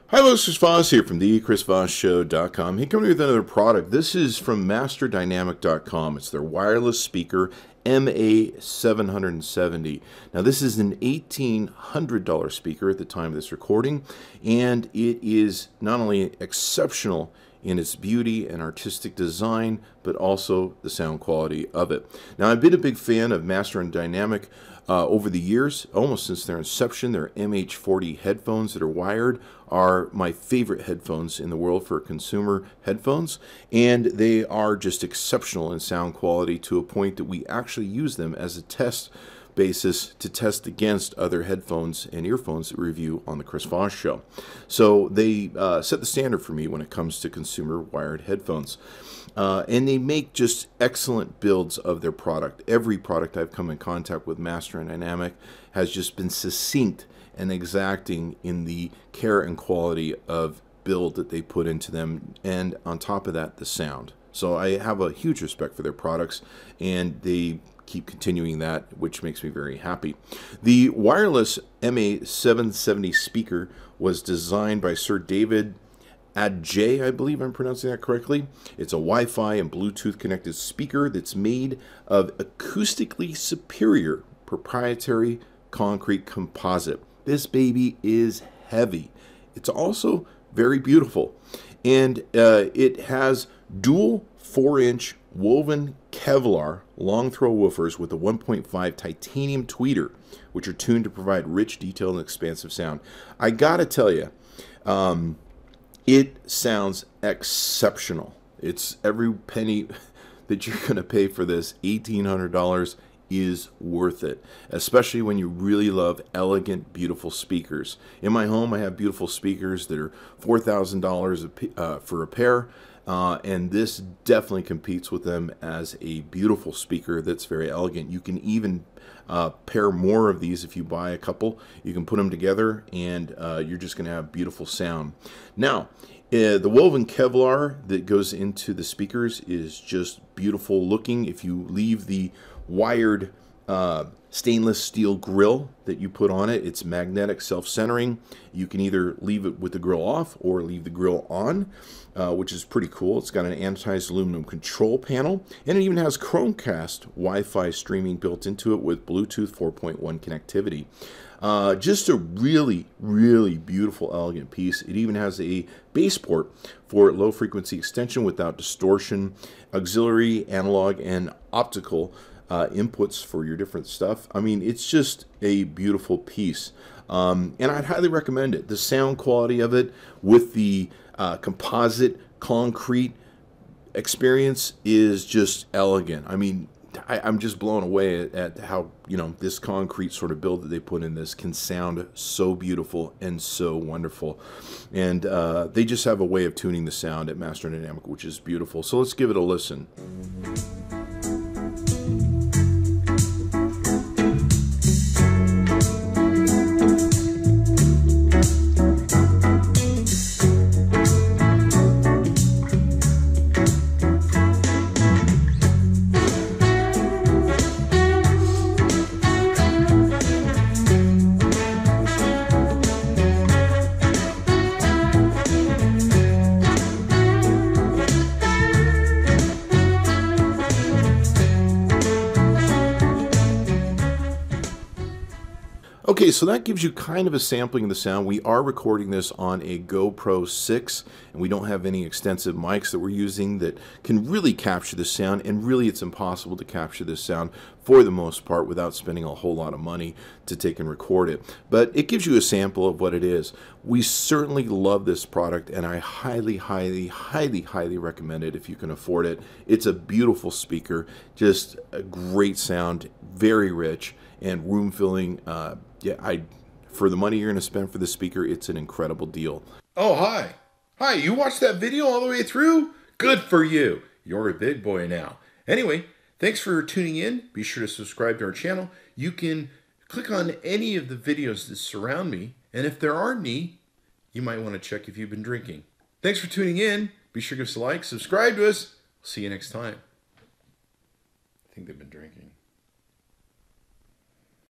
Hi, this is Chris Voss here from the chrisvossshow.com. Hey, coming with another product. This is from masterdynamic.com. It's their wireless speaker, MA770. Now, this is an $1,800 speaker at the time of this recording, and it is not only exceptional in its beauty and artistic design, but also the sound quality of it. Now, I've been a big fan of Master and Dynamic over the years, almost since their inception. Their MH40 headphones that are wired are my favorite headphones in the world for consumer headphones, and they are just exceptional in sound quality to a point that we actually use them as a test basis to test against other headphones and earphones that we review on the Chris Voss Show. So they set the standard for me when it comes to consumer wired headphones. And they make just excellent builds of their product. Every product I've come in contact with Master and Dynamic has just been succinct and exacting in the care and quality of build that they put into them, and on top of that, the sound. So I have a huge respect for their products, and they keep continuing that, which makes me very happy. The wireless MA770 speaker was designed by Sir David Adjaye, I believe I'm pronouncing that correctly. It's a Wi-Fi and Bluetooth connected speaker that's made of acoustically superior proprietary concrete composite. This baby is heavy. It's also very beautiful, and it has dual 4-inch woven Kevlar long throw woofers with a 1.5 titanium tweeter, which are tuned to provide rich, detailed, and expansive sound. I gotta tell you, it sounds exceptional. It's every penny that you're going to pay for this. $1,800 is worth it, especially when you really love elegant, beautiful speakers. In my home, I have beautiful speakers that are $4,000 for a pair, and this definitely competes with them as a beautiful speaker that's very elegant. You can even pair more of these if you buy a couple. You can put them together, and you're just going to have beautiful sound. Now, the woven Kevlar that goes into the speakers is just beautiful looking. If you leave the wired stainless steel grill that you put on it, it's magnetic, self-centering. You can either leave it with the grill off or leave the grill on, which is pretty cool. It's got an anodized aluminum control panel, and it even has Chromecast Wi-Fi streaming built into it with Bluetooth 4.1 connectivity. Just a really, really beautiful, elegant piece. It even has a bass port for low frequency extension without distortion, auxiliary, analog, and optical inputs for your different stuff. I mean, it's just a beautiful piece, and I'd highly recommend it. The sound quality of it with the composite concrete experience is just elegant. I mean, I'm just blown away at how, this concrete sort of build that they put in this can sound so beautiful and so wonderful. And they just have a way of tuning the sound at Master and Dynamic, which is beautiful. So let's give it a listen. Okay, so that gives you kind of a sampling of the sound. We are recording this on a GoPro 6, and we don't have any extensive mics that we're using that can really capture the sound, and really it's impossible to capture this sound for the most part without spending a whole lot of money to take and record it. But it gives you a sample of what it is. We certainly love this product, and I highly, highly, highly, highly recommend it if you can afford it. It's a beautiful speaker, just a great sound, very rich, and room filling. For the money you're going to spend for the speaker, it's an incredible deal. Oh, hi. Hi, you watched that video all the way through? Good for you. You're a big boy now. Anyway, thanks for tuning in. Be sure to subscribe to our channel. You can click on any of the videos that surround me, and if there aren't any, you might want to check if you've been drinking. Thanks for tuning in. Be sure to give us a like, subscribe to us. See you next time. I think they've been drinking.